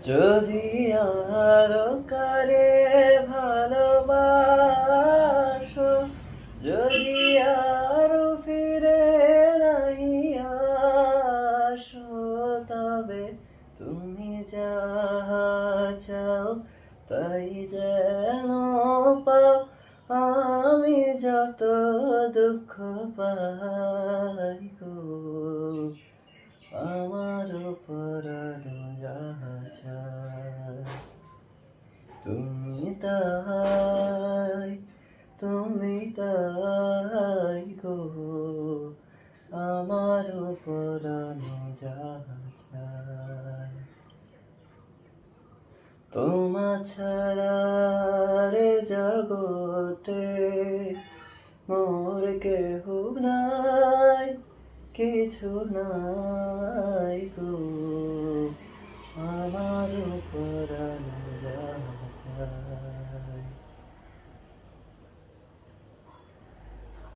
যদি আরো কারে ভালোবাসো, যদি আরো ফিরে নাহি আসো, তবে তুমি যাহা চাও তাই যেন পাও। আমি যত দুঃখ পাই গো, আমার পরাণ যাহা চায় তুমি তাই, তুমি তাই গো, আমার পরাণ যাহা চায়। তোমা ছাড়া রে জগতে মোর কেহ নাই, কিছু নাই গো।